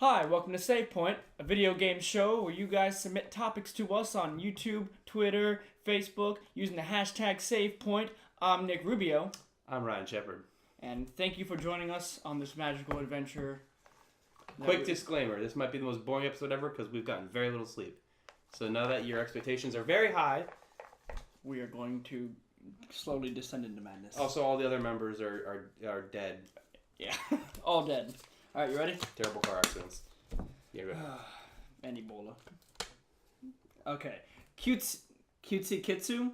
Hi, welcome to Save Point, a video game show where you guys submit topics to us on YouTube, Twitter, Facebook, using the hashtag SavePoint. I'm Nick Rubio. I'm Ryan Shepard. And thank you for joining us on this magical adventure. Quick disclaimer, this might be the most boring episode ever because we've gotten very little sleep. So now that your expectations are very high, we are going to slowly descend into madness. Also, all the other members are dead. Yeah, all dead. Alright, you ready? Terrible car accidents. Yeah, good. And Ebola. Okay. Cutesy Kitsu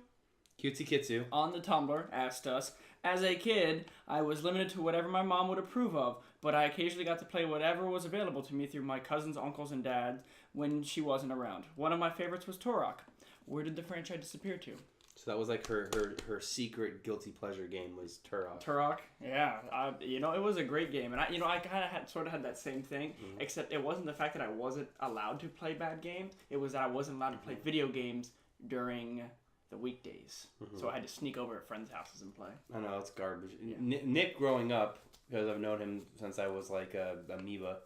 on the Tumblr asked us, as a kid, I was limited to whatever my mom would approve of, but I occasionally got to play whatever was available to me through my cousins, uncles, and dads when she wasn't around. One of my favorites was Turok. Where did the franchise disappear to? So that was like her secret guilty pleasure game was Turok. Turok, yeah. It was a great game. And I kind of had that same thing, except it wasn't the fact that I wasn't allowed to play bad games. It was that I wasn't allowed to play video games during the weekdays. So I had to sneak over at friends' houses and play. I know, it's garbage. Yeah. Nick growing up, because I've known him since I was like a amoeba,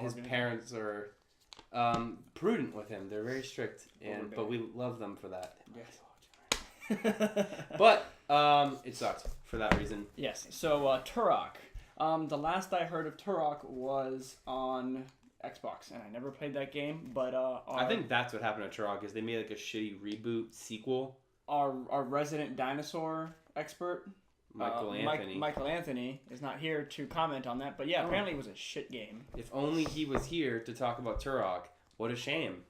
his parents are prudent with him. They're very strict, but we love them for that. Yes. But it sucked for that reason. Yes. So Turok. The last I heard of Turok was on Xbox, and I never played that game. But I think that's what happened to Turok is they made like a shitty reboot sequel. Our resident dinosaur expert, Michael Anthony is not here to comment on that. But yeah, apparently it was a shit game. If only he was here to talk about Turok. What a shame.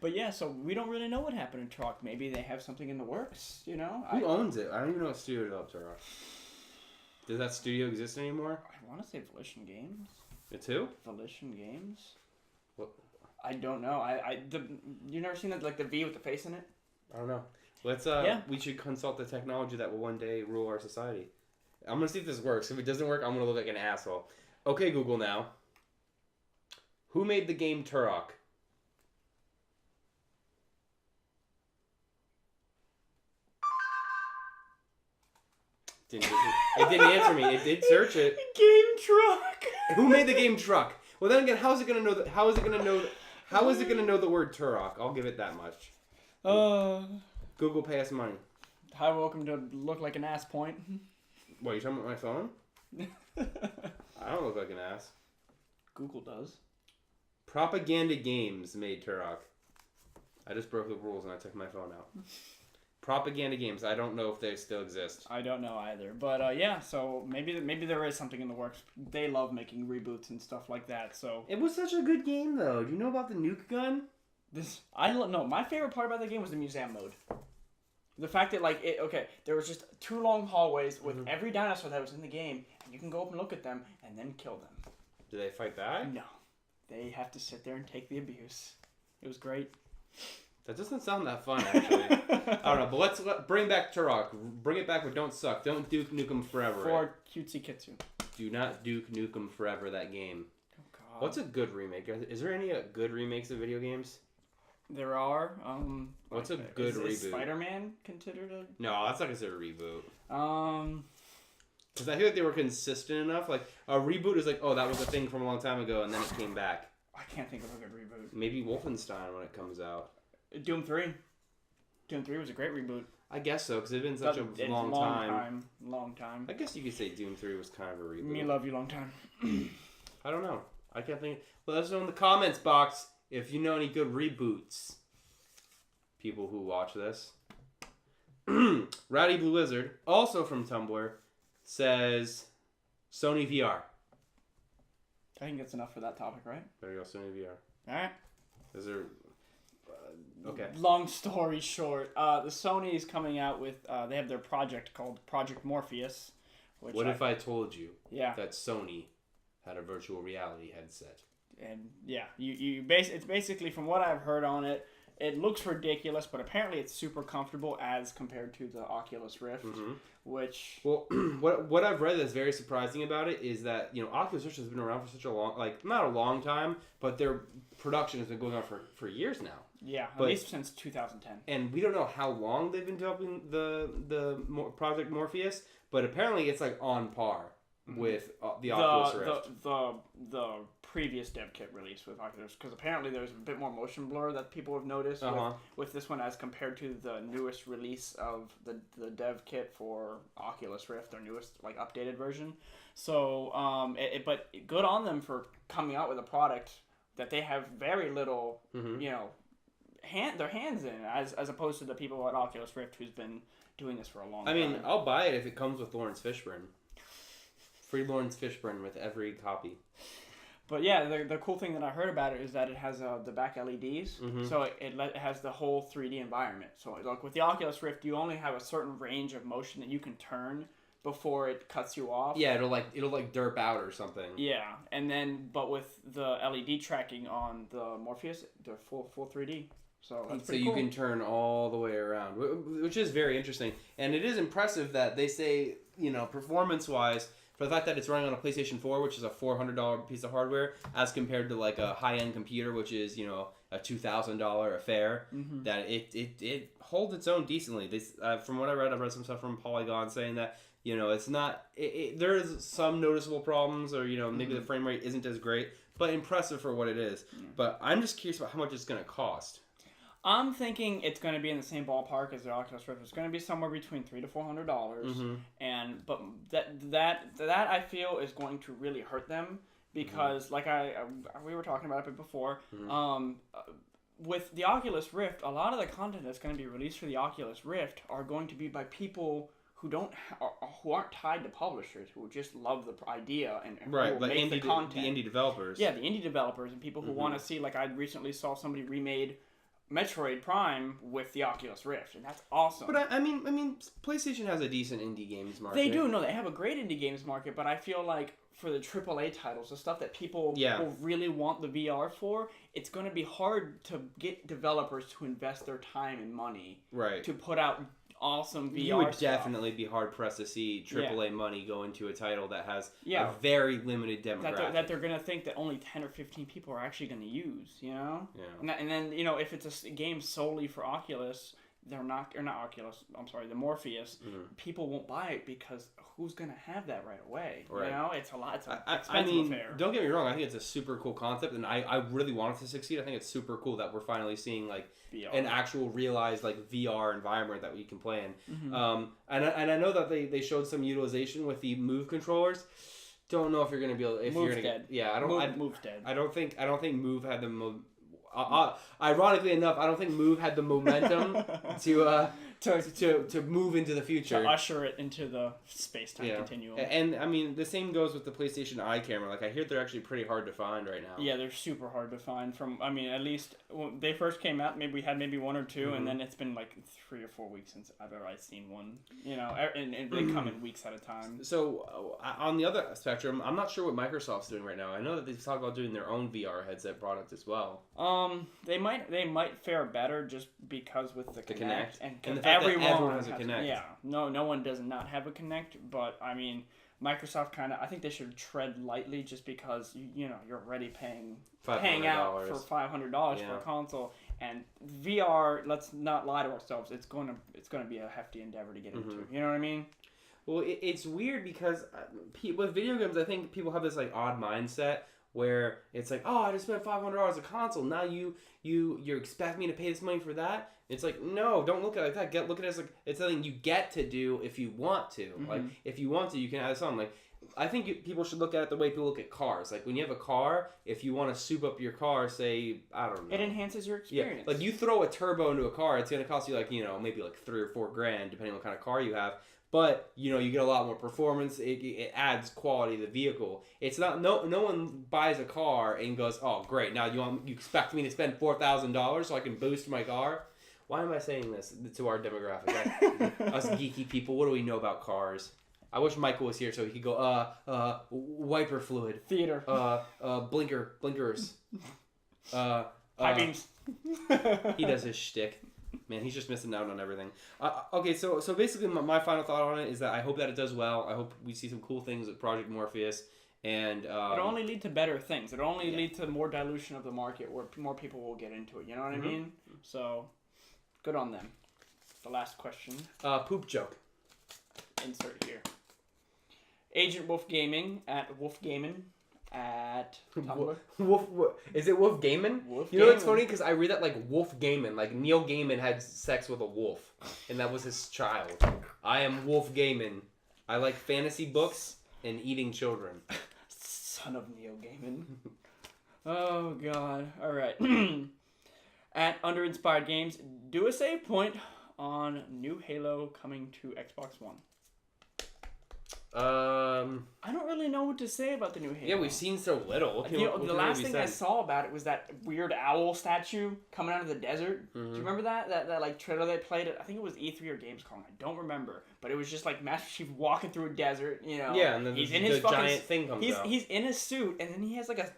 But yeah, so we don't really know what happened in Turok. Maybe they have something in the works, you know? Who owns it? I don't even know what studio developed Turok. Does that studio exist anymore? I want to say Volition Games. It's who? Volition Games. What? I don't know. You never seen that, like the V with the face in it? I don't know. Let's we should consult the technology that will one day rule our society. I'm gonna see if this works. If it doesn't work, I'm gonna look like an asshole. Okay, Google now. Who made the game Turok? It didn't answer me. It did search it. Game Turok. Who made the game Truck? Well, then again, how is it gonna know the word Turok? I'll give it that much. Google, pay us money. Hi, welcome to Look Like an Ass Point. What, you talking about my phone? I don't look like an ass. Google does. Propaganda Games made Turok. I just broke the rules and I took my phone out. Propaganda Games. I don't know if they still exist. I don't know either. But yeah, so maybe there is something in the works. They love making reboots and stuff like that. So it was such a good game, though. Do you know about the nuke gun? My favorite part about the game was the museum mode. The fact that there was just two long hallways with every dinosaur that was in the game, and you can go up and look at them and then kill them. Do they fight back? No, they have to sit there and take the abuse. It was great. That doesn't sound that fun, actually. I don't know, but let's bring back Turok. Bring it back, but don't suck. Don't Duke Nukem Forever. For Cutesy Kitsu. Do not Duke Nukem Forever that game. Oh God. What's a good remake? Is there any good remakes of video games? There are. What's a good reboot? Is Spider-Man considered a? No, that's not considered a reboot. Because I feel like they were consistent enough. Like a reboot is like, oh, that was a thing from a long time ago, and then it came back. I can't think of a good reboot. Maybe Wolfenstein when it comes out. Doom 3. Doom 3 was a great reboot. I guess so, because it's been such a long time. Long time. I guess you could say Doom 3 was kind of a reboot. Me love you long time. I don't know. I can't think. Let us know in the comments box if you know any good reboots. People who watch this. Rowdy Blue Lizard, also from Tumblr, says Sony VR. I think that's enough for that topic, right? There you go, Sony VR. Alright. Is there... okay. Long story short, the Sony is coming out with... they have their project called Project Morpheus. What if I told you that Sony had a virtual reality headset? And yeah, it's basically, from what I've heard on it, it looks ridiculous, but apparently it's super comfortable as compared to the Oculus Rift, which... Well, what I've read that's very surprising about it is that, Oculus Rift has been around for such a long... not a long time, but their production has been going on for years now. Yeah, at least since 2010. And we don't know how long they've been developing the Project Morpheus, but apparently it's on par with the Oculus Rift. The previous dev kit release with Oculus, because apparently there's a bit more motion blur that people have noticed with this one as compared to the newest release of the dev kit for Oculus Rift, their newest like updated version. So but good on them for coming out with a product that they have very little their hands in, as opposed to the people at Oculus Rift who's been doing this for a long time. I mean, I'll buy it if it comes with Lawrence Fishburne. Free Lawrence Fishburne with every copy. But yeah, the cool thing that I heard about it is that it has the back LEDs, so it has the whole 3D environment. So like with the Oculus Rift, you only have a certain range of motion that you can turn before it cuts you off. Yeah, it'll like derp out or something. Yeah, and then but with the LED tracking on the Morpheus, they're full 3D. So that's pretty cool. You can turn all the way around, which is very interesting, and it is impressive that they say performance-wise, for the fact that it's running on a PlayStation 4, which is a $400 piece of hardware, as compared to like a high-end computer, which is a $2,000 affair, that it holds its own decently. From what I read some stuff from Polygon saying that it's not. There's some noticeable problems, or maybe the frame rate isn't as great, but impressive for what it is. But I'm just curious about how much it's going to cost. I'm thinking it's going to be in the same ballpark as the Oculus Rift. It's going to be somewhere between $300 to $400, but that I feel is going to really hurt them because, like we were talking about it before, with the Oculus Rift, a lot of the content that's going to be released for the Oculus Rift are going to be by people who aren't tied to publishers, who just love the idea and who will make the content. The indie developers. Yeah, the indie developers and people who want to see. Like I recently saw somebody remade Metroid Prime with the Oculus Rift, and that's awesome. But I mean, PlayStation has a decent indie games market. They do. No, they have a great indie games market, but I feel like for the AAA titles, the stuff that people really want the VR for, it's going to be hard to get developers to invest their time and money to put out awesome VR You would stuff. definitely be hard-pressed to see AAA money go into a title that has a very limited demographic. That they're going to think that only 10 or 15 people are actually going to use, Yeah. And then, if it's a game solely for Oculus, the Morpheus, people won't buy it because who's going to have that right away? Right. It's a lot. It's an expensive affair. Don't get me wrong. I think it's a super cool concept, and I really want it to succeed. I think it's super cool that we're finally seeing like VR. An actual realized like VR environment that we can play in. And I know that they showed some utilization with the Move controllers. Don't know if you're going to be able. If Move's you're gonna dead. Move's dead. I don't think Move had the. Ironically enough, I don't think Move had the momentum to move into the future. To usher it into the space-time continuum. And I mean, the same goes with the PlayStation Eye camera. Like, I hear they're actually pretty hard to find right now. Yeah, they're super hard to find. At least when they first came out, we had one or two, and then it's been like 3 or 4 weeks since I've ever seen one. And they come in weeks at a time. So, on the other spectrum, I'm not sure what Microsoft's doing right now. I know that they've talked about doing their own VR headset product as well. They might fare better just because with the Kinect. And the fact that everyone has a Kinect. Yeah, no one does not have a Kinect, but I mean, Microsoft I think they should tread lightly just because you're already paying out for $500 for a console, and VR. Let's not lie to ourselves. It's going to be a hefty endeavor to get into. You know what I mean? Well, it's weird because with video games, I think people have this like odd mindset where it's like, oh, I just spent $500 a console. Now you expect me to pay this money for that? It's like, no, don't look at it like that. Look at it as like it's something you get to do if you want to. Like if you want to, you can add this on. Like I think people should look at it the way people look at cars. Like when you have a car, if you want to soup up your car, say I don't know, it enhances your experience. Yeah, like you throw a turbo into a car, it's gonna cost you like maybe like $3 or $4 grand depending on what kind of car you have. But you get a lot more performance. It adds quality to the vehicle. It's not no one buys a car and goes, oh great, now you expect me to spend $4,000 so I can boost my car. Why am I saying this to our demographic? Us geeky people, what do we know about cars? I wish Michael was here so he could go, wiper fluid. Theater. Blinkers. High beams. He does his shtick. Man, he's just missing out on everything. Okay, so basically my final thought on it is that I hope that it does well. I hope we see some cool things with Project Morpheus. And it'll only lead to better things. It'll only lead to more dilution of the market where more people will get into it. You know what I mean? So, good on them. The last question. Poop joke. Insert here. Agent Wolf Gaming at Wolf Gaming at Tumblr. Wolf, is it Wolf Gaiman? Wolf You know what's Gaiman. funny? Because I read that like Wolf Gaiman, like Neil Gaiman had sex with a wolf, and that was his child. I am Wolf Gaiman. I like fantasy books and eating children. Son of Neil Gaiman. Oh god. All right. At Underinspired Games, do a save point on new Halo coming to Xbox One. I don't really know what to say about the new Halo. Yeah, we've seen so little. The last thing I saw about it was that weird owl statue coming out of the desert. Mm-hmm. Do you remember that like trailer they played? I think it was E3 or Gamescom. I don't remember, but it was just like Master Chief walking through a desert. You know. Yeah, and then he's the in his fucking, giant thing comes out. He's in a suit, and then he has like a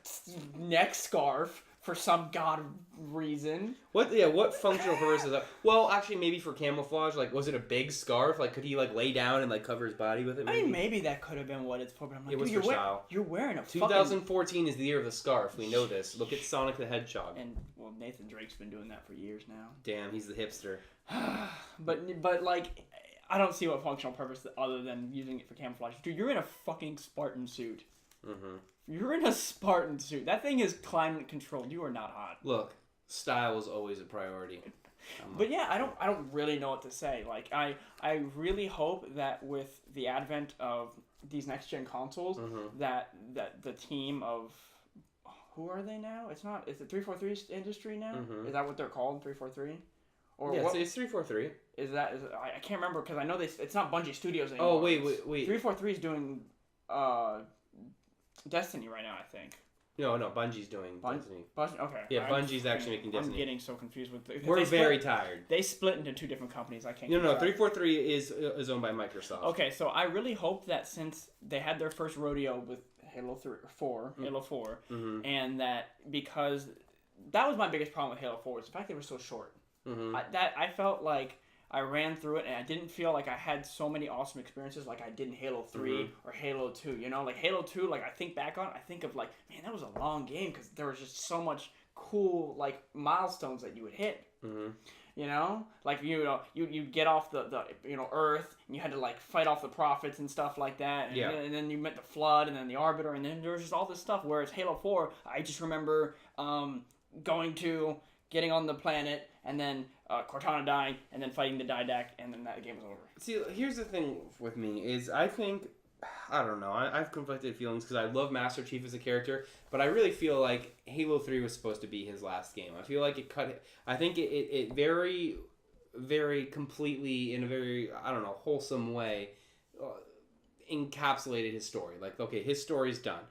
neck scarf for some god reason. What functional purpose is that? Well, actually, maybe for camouflage. Like, was it a big scarf? Like, could he like lay down and like cover his body with it? Maybe? I mean, maybe that could have been what it's for, but I'm like, it was dude, for style. You're wearing a 2014 is the year of the scarf. We know this. Look at Sonic the Hedgehog. And well, Nathan Drake's been doing that for years now. Damn, he's the hipster. but like, I don't see what functional purpose other than using it for camouflage. Dude, you're in a fucking Spartan suit. Mm-hmm. You're in a Spartan suit. That thing is climate controlled. You are not hot. Look, style is always a priority. But yeah, I don't really know what to say. Like I really hope that with the advent of these next gen consoles, that the team of who are they now? It's not. Is it 343 Industry now? Is that what they're called? 343. Or yeah, what? it's 343. I can't remember because I know it's not Bungie Studios anymore. Oh wait. 343 is doing Destiny right now, I think. No, Bungie's doing Destiny. Okay. Yeah, Bungie's actually making Destiny. I'm getting so confused with. We're very tired. They split into two different companies. I can't. No, 343 is owned by Microsoft. Okay, so I really hope that since they had their first rodeo with Halo 4, and that because that was my biggest problem with Halo 4 is the fact they were so short. I felt like I ran through it and I didn't feel like I had so many awesome experiences like I did in Halo 3 or Halo 2. You know, like Halo 2, like I think back on it, I think of like, man, that was a long game because there was just so much cool like milestones that you would hit. You know, like you get off the Earth and you had to like fight off the prophets and stuff like that. And, and then you met the Flood and then the Arbiter and then there was just all this stuff. Whereas Halo 4, I just remember getting on the planet and then Cortana dying and then fighting the Didac and then that game was over. See, here's the thing with me is I think, I don't know, I have conflicted feelings because I love Master Chief as a character, but I really feel like Halo 3 was supposed to be his last game. I feel like I think it very, very completely, in a very, I don't know, wholesome way, encapsulated his story. Like, okay, his story's done.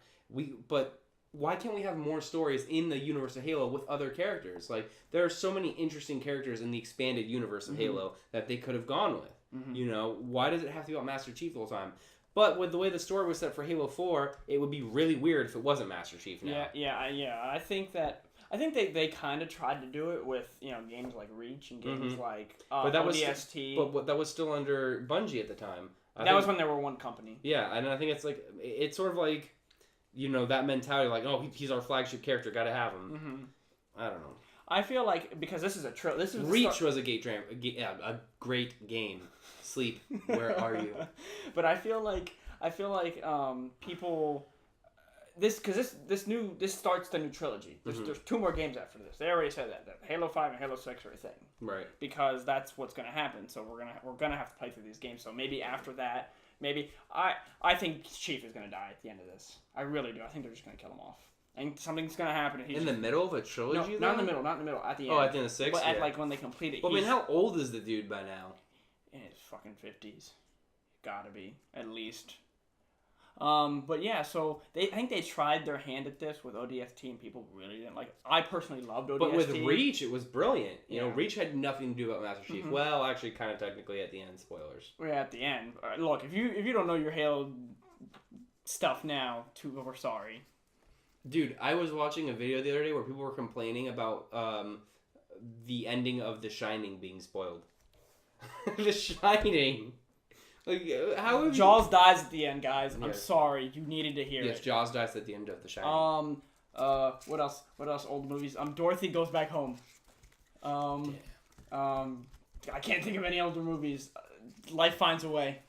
But why can't we have more stories in the universe of Halo with other characters? Like, there are so many interesting characters in the expanded universe of Halo that they could have gone with. You know, why does it have to be about Master Chief the whole time? But with the way the story was set for Halo 4, it would be really weird if it wasn't Master Chief now. Yeah. I think they kind of tried to do it with games like Reach and games like but that ODST. But that was still under Bungie at the time. That was when they were one company. Yeah, and I think it's sort of like, that mentality, like, oh, he's our flagship character, gotta have him. I don't know. I feel like because this is Reach was a great game. Sleep, where are you? But I feel like people this starts the new trilogy. There's two more games after this. They already said that Halo 5 and Halo 6 are a thing. Right. Because that's what's going to happen. So we're gonna have to play through these games. So maybe after that, I think Chief is going to die at the end of this. I really do. I think they're just going to kill him off. And something's going to happen. And the middle of a trilogy? No, not in the middle. At the end. Oh, at the end of 6? But like when they complete it. Well, I mean, how old is the dude by now? In his fucking 50s. Gotta be. At least. But yeah, so I think they tried their hand at this with ODST and people really didn't like it. I personally loved ODST. But with Reach, it was brilliant. You know, Reach had nothing to do about Master Chief. Well, actually, kind of technically at the end. Spoilers. Yeah, at the end. Look, if you don't know your Halo stuff now, we're sorry. Dude, I was watching a video the other day where people were complaining about the ending of The Shining being spoiled. The Shining. Like, how have Jaws dies at the end, guys. Yes. I'm sorry. You needed to hear it. Yes, Jaws dies at the end of The Shining. What else? Old movies. Dorothy Goes Back Home. I can't think of any older movies. Life Finds a Way.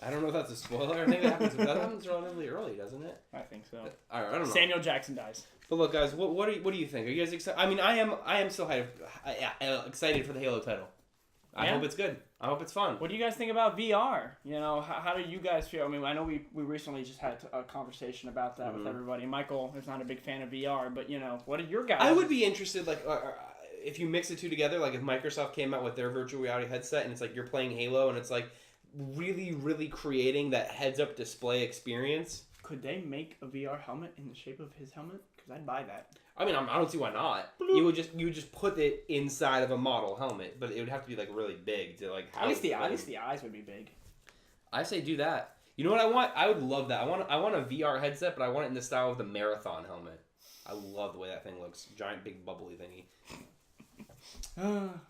I don't know if that's a spoiler. I think that happens relatively early, doesn't it? I think so. I don't know. Samuel Jackson dies. But look, guys, what do you think? Are you guys excited? I mean, I am still excited for the Halo title. I hope it's good. I hope it's fun. What do you guys think about VR? You know, how do you guys feel? I mean, I know we recently just had a conversation about that with everybody. Michael is not a big fan of VR, but, you know, what are your guys? I would be interested, like, if you mix the two together, like if Microsoft came out with their virtual reality headset and it's like you're playing Halo and it's like really, really creating that heads-up display experience. Could they make a VR helmet in the shape of his helmet? Because I'd buy that. I mean, I don't see why not. Bloop. You would just put it inside of a model helmet, but it would have to be like really big to like. At least the eyes would be big. I say do that. You know what I want? I would love that. I want a VR headset, but I want it in the style of the Marathon helmet. I love the way that thing looks. Giant, big, bubbly thingy.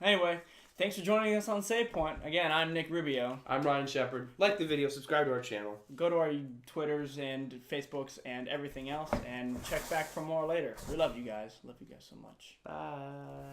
Anyway, thanks for joining us on Save Point. Again, I'm Nick Rubio. I'm Ryan Shepard. Like the video, subscribe to our channel. Go to our Twitters and Facebooks and everything else, and check back for more later. We love you guys. Love you guys so much. Bye.